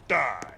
Die.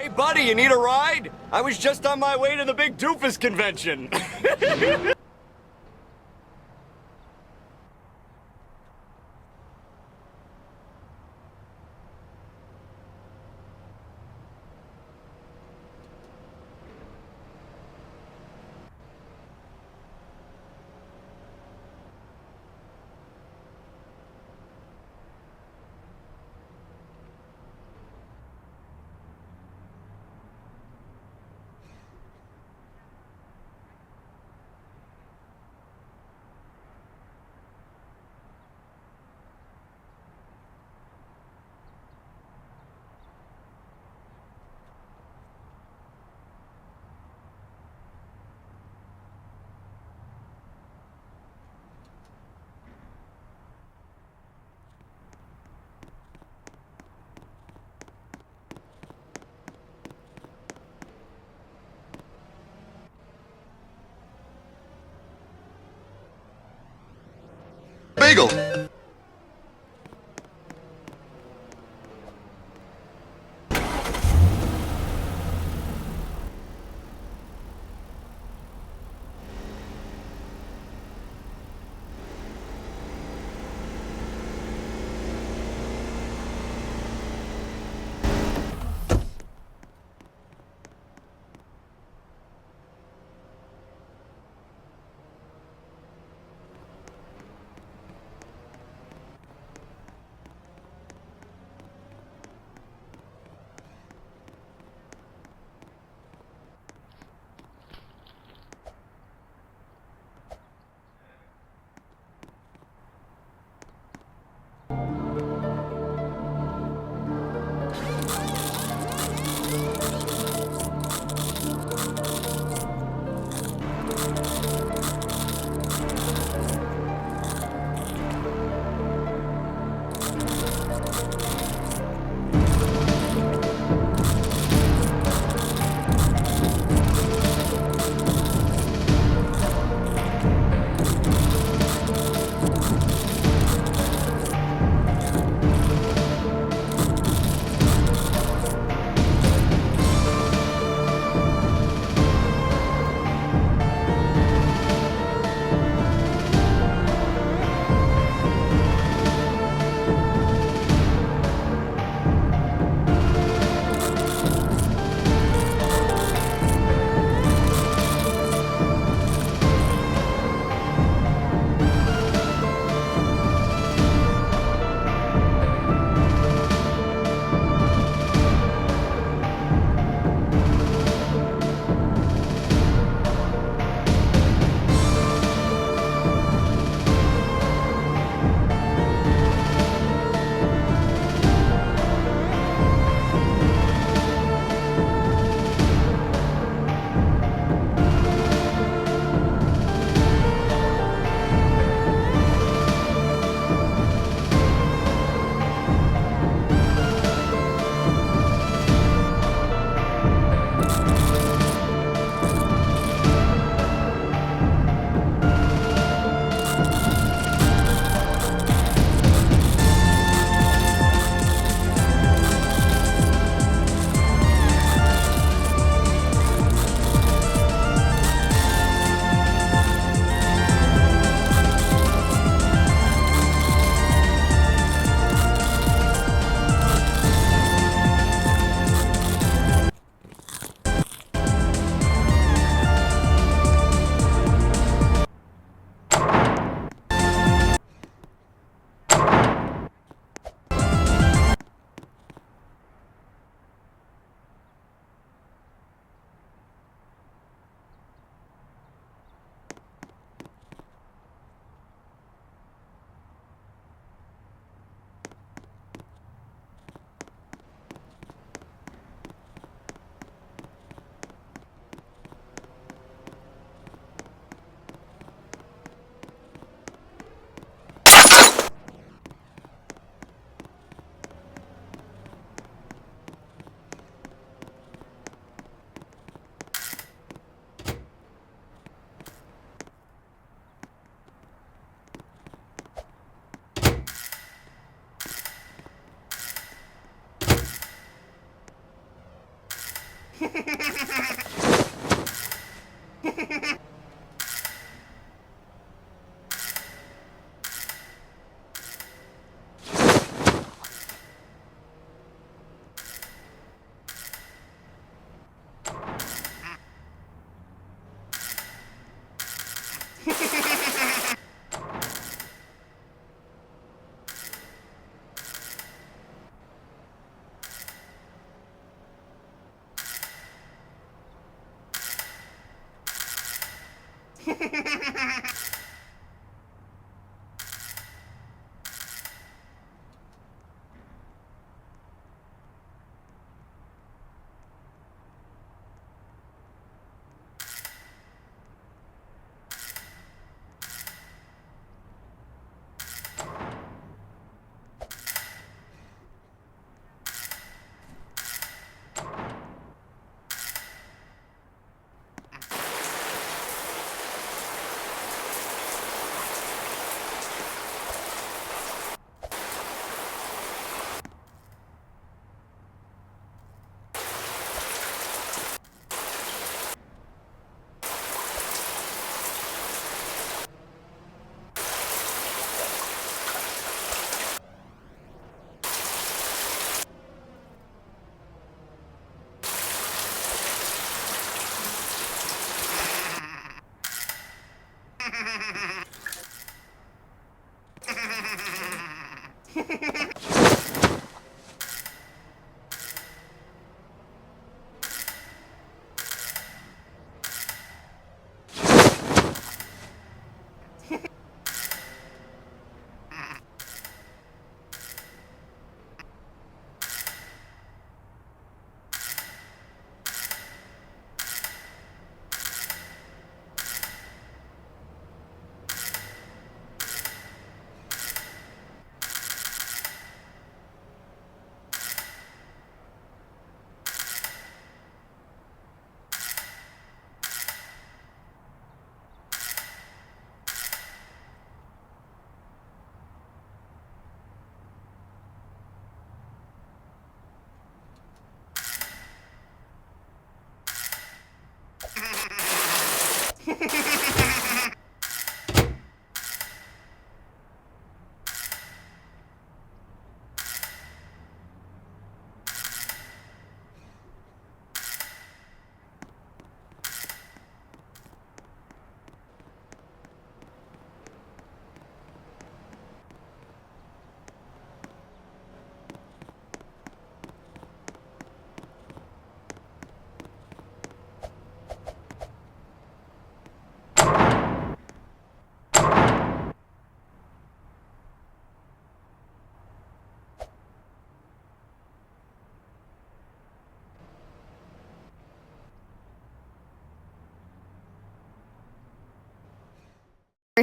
Hey, buddy, you need a ride? I was just on my way to the big doofus convention. Bagel.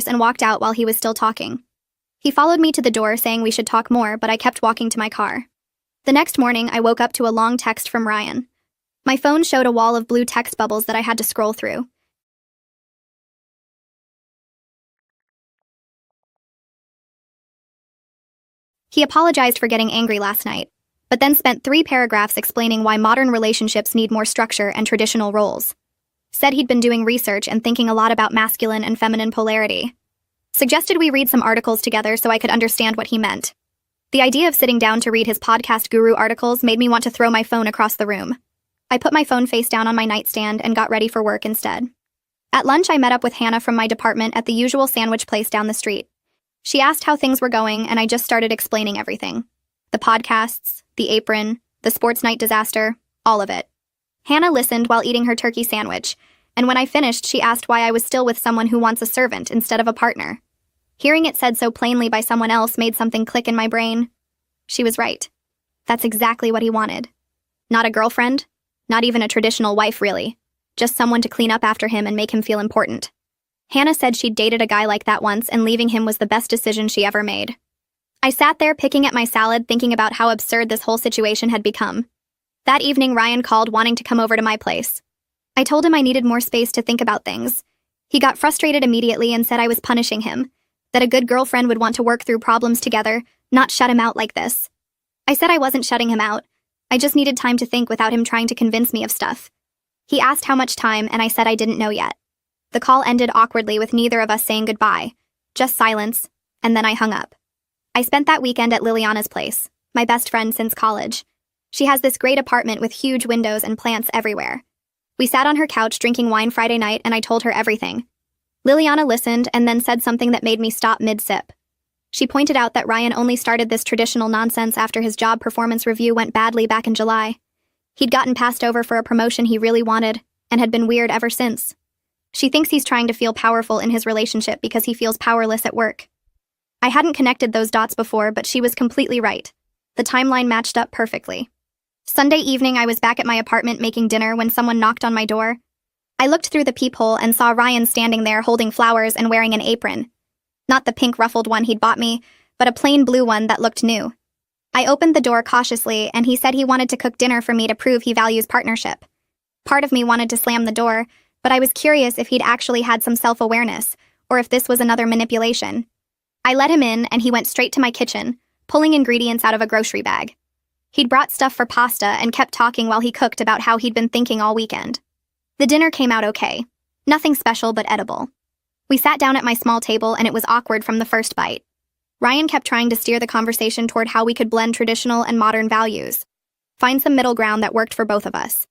And walked out while he was still talking. He followed me to the door saying we should talk more, but I kept walking to my car. The next morning, I woke up to a long text from Ryan. My phone showed a wall of blue text bubbles that I had to scroll through. He apologized for getting angry last night, but then spent 3 paragraphs explaining why modern relationships need more structure and traditional roles. Said he'd been doing research and thinking a lot about masculine and feminine polarity. Suggested we read some articles together so I could understand what he meant. The idea of sitting down to read his podcast guru articles made me want to throw my phone across the room. I put my phone face down on my nightstand and got ready for work instead. At lunch, I met up with Hannah from my department at the usual sandwich place down the street. She asked how things were going, and I just started explaining everything. The podcasts, the apron, the sports night disaster, all of it. Hannah listened while eating her turkey sandwich, and when I finished, she asked why I was still with someone who wants a servant instead of a partner. Hearing it said so plainly by someone else made something click in my brain. She was right. That's exactly what he wanted. Not a girlfriend, not even a traditional wife, really. Just someone to clean up after him and make him feel important. Hannah said she'd dated a guy like that once, and leaving him was the best decision she ever made. I sat there picking at my salad, thinking about how absurd this whole situation had become. That evening, Ryan called wanting to come over to my place. I told him I needed more space to think about things. He got frustrated immediately and said I was punishing him, that a good girlfriend would want to work through problems together, not shut him out like this. I said I wasn't shutting him out. I just needed time to think without him trying to convince me of stuff. He asked how much time, and I said I didn't know yet. The call ended awkwardly with neither of us saying goodbye, just silence, and then I hung up. I spent that weekend at Liliana's place, my best friend since college. She has this great apartment with huge windows and plants everywhere. We sat on her couch drinking wine Friday night, and I told her everything. Liliana listened and then said something that made me stop mid-sip. She pointed out that Ryan only started this traditional nonsense after his job performance review went badly back in July. He'd gotten passed over for a promotion he really wanted, and had been weird ever since. She thinks he's trying to feel powerful in his relationship because he feels powerless at work. I hadn't connected those dots before, but she was completely right. The timeline matched up perfectly. Sunday evening, I was back at my apartment making dinner when someone knocked on my door. I looked through the peephole and saw Ryan standing there holding flowers and wearing an apron. Not the pink ruffled one he'd bought me, but a plain blue one that looked new. I opened the door cautiously, and he said he wanted to cook dinner for me to prove he values partnership. Part of me wanted to slam the door, but I was curious if he'd actually had some self-awareness, or if this was another manipulation. I let him in, and he went straight to my kitchen, pulling ingredients out of a grocery bag. He'd brought stuff for pasta and kept talking while he cooked about how he'd been thinking all weekend. The dinner came out okay. Nothing special but edible. We sat down at my small table, and it was awkward from the first bite. Ryan kept trying to steer the conversation toward how we could blend traditional and modern values, find some middle ground that worked for both of us.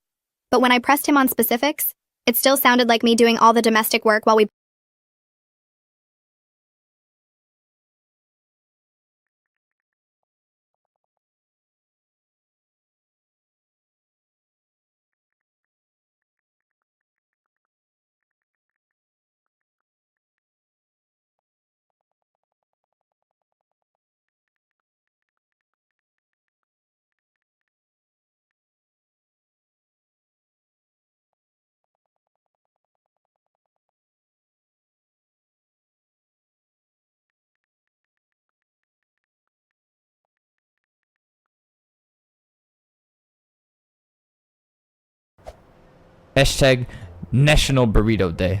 But when I pressed him on specifics, it still sounded like me doing all the domestic work while we Hashtag National Burrito Day.